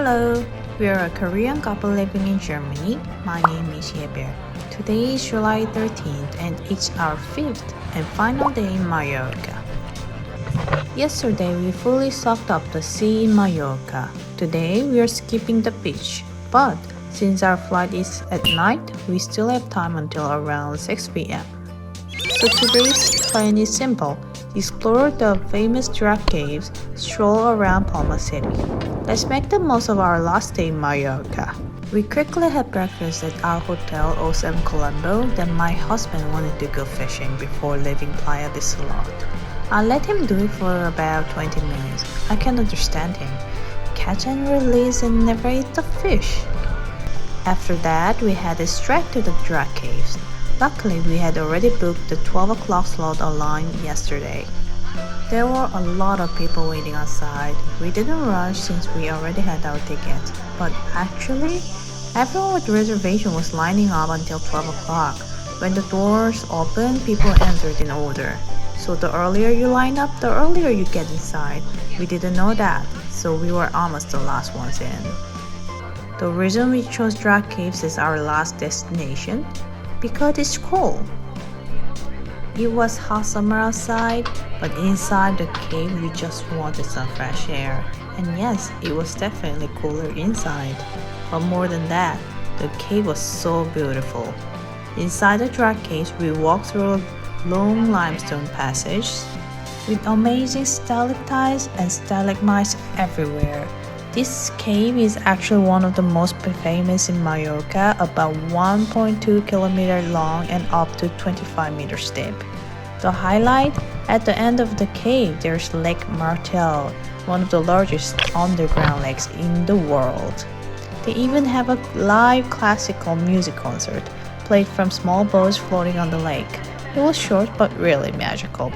Hello, we are a Korean couple living in Germany. My name is Yeber. Today is July 13th and it's our fifth and final day in Mallorca. Yesterday we fully soaked up the sea in Mallorca. Today we are skipping the beach, but since our flight is at night, we still have time until around 6 p.m. So today's plan is simple. Explore the famous Drach caves, stroll around Palma city. Let's make the most of our last day in Mallorca. We quickly had breakfast at our hotel OSM Colombo, then my husband wanted to go fishing before leaving Playa this lot. I let him do it for about 20 minutes. I can understand him. Catch and release and never eat the fish. After that, we headed straight to the Drach caves. Luckily, we had already booked the 12 o'clock slot online yesterday. There were a lot of people waiting outside. We didn't rush since we already had our tickets. But actually, everyone with reservation was lining up until 12 o'clock. When the doors opened, people entered in order. So the earlier you line up, the earlier you get inside. We didn't know that, so we were almost the last ones in. The reason we chose Drach Caves as our last destination? Because it's cool. It was hot summer outside, but inside the cave we just wanted some fresh air. And yes, it was definitely cooler inside. But more than that, the cave was so beautiful. Inside the Drach caves, we walked through a long limestone passage with amazing stalactites and stalagmites everywhere. This cave is actually one of the most famous in Mallorca, about 1.2 km long and up to 25 meters deep. The highlight, at the end of the cave, there's Lake Martel, one of the largest underground lakes in the world. They even have a live classical music concert, played from small boats floating on the lake. It was short but really magical.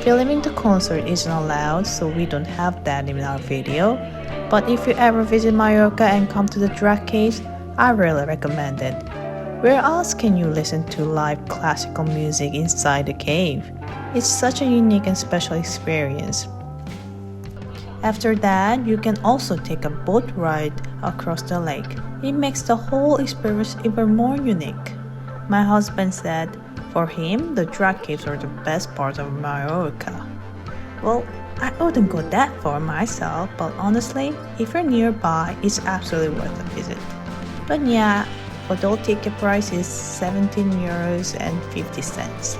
Filming the concert isn't allowed, so we don't have that in our video. But if you ever visit Mallorca and come to the Drach Caves, I really recommend it. Where else can you listen to live classical music inside the cave? It's such a unique and special experience. After that, you can also take a boat ride across the lake. It makes the whole experience even more unique. My husband said, for him, the Drach Caves are the best part of Mallorca. Well, I wouldn't go that far myself, but honestly, if you're nearby, it's absolutely worth a visit. But yeah, adult ticket price is €17.50.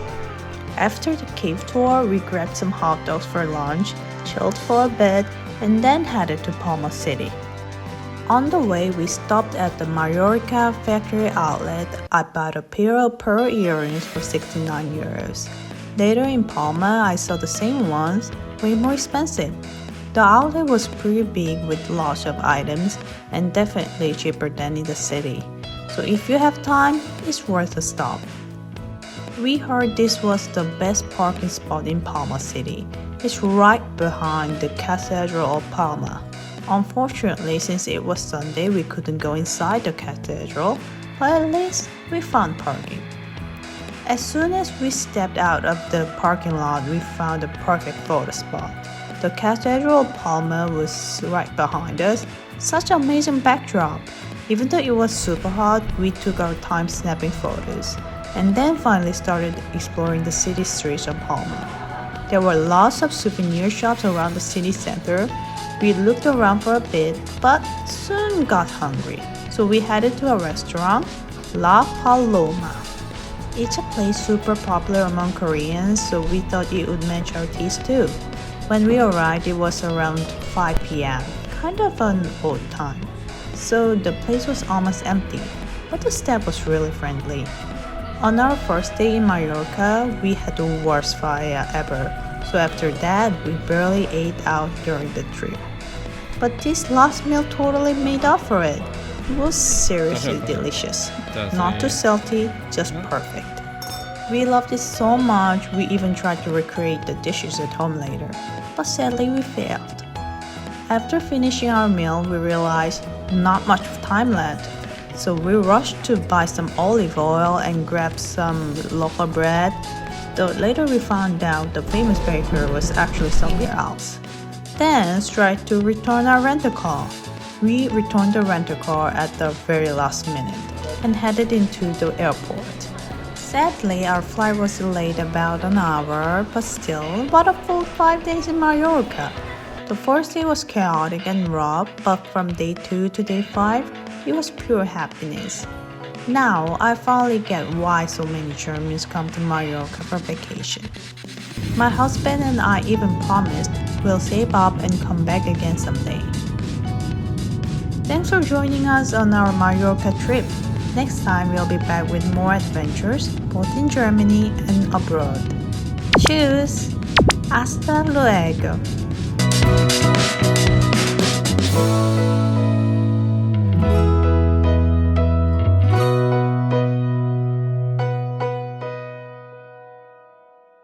After the cave tour, we grabbed some hot dogs for lunch, chilled for a bit, and then headed to Palma city. On the way, we stopped at the Majorica Outlet. I bought a pair of pearl earrings for €69. Later in Palma, I saw the same ones, way more expensive. The outlet was pretty big with lots of items and definitely cheaper than in the city. So if you have time, it's worth a stop. We heard this was the best parking spot in Palma city. It's right behind the Cathedral of Palma. Unfortunately, since it was Sunday, we couldn't go inside the cathedral, but at least we found parking. As soon as we stepped out of the parking lot, we found a perfect photo spot. The Cathedral of Palma was right behind us. Such an amazing backdrop. Even though it was super hot, we took our time snapping photos, and then finally started exploring the city streets of Palma. There were lots of souvenir shops around the city center. We looked around for a bit, but soon got hungry. So we headed to a restaurant, La Paloma. It's a place super popular among Koreans, so we thought it would match our taste too. When we arrived, it was around 5 p.m., kind of an odd time. So the place was almost empty, but the staff was really friendly. On our first day in Mallorca, we had the worst paella ever, so after that, we barely ate out during the trip. But this last meal totally made up for it. It was seriously delicious. Not too salty, just perfect. We loved it so much, we even tried to recreate the dishes at home later. But sadly, we failed. After finishing our meal, we realized not much time left. So we rushed to buy some olive oil and grab some local bread. Though later we found out the famous baker was actually somewhere else. Then tried to return our rental car. we returned the rental car at the very last minute and headed into the airport. Sadly, our flight was delayed about an hour, but still, what a full 5 days in Mallorca! The first day was chaotic and rough, but from day 2 to day 5, it was pure happiness. Now, I finally get why so many Germans come to Mallorca for vacation. My husband and I even promised we'll save up and come back again someday. Thanks for joining us on our Mallorca trip. Next time we'll be back with more adventures, both in Germany and abroad. Tschüss! Hasta luego!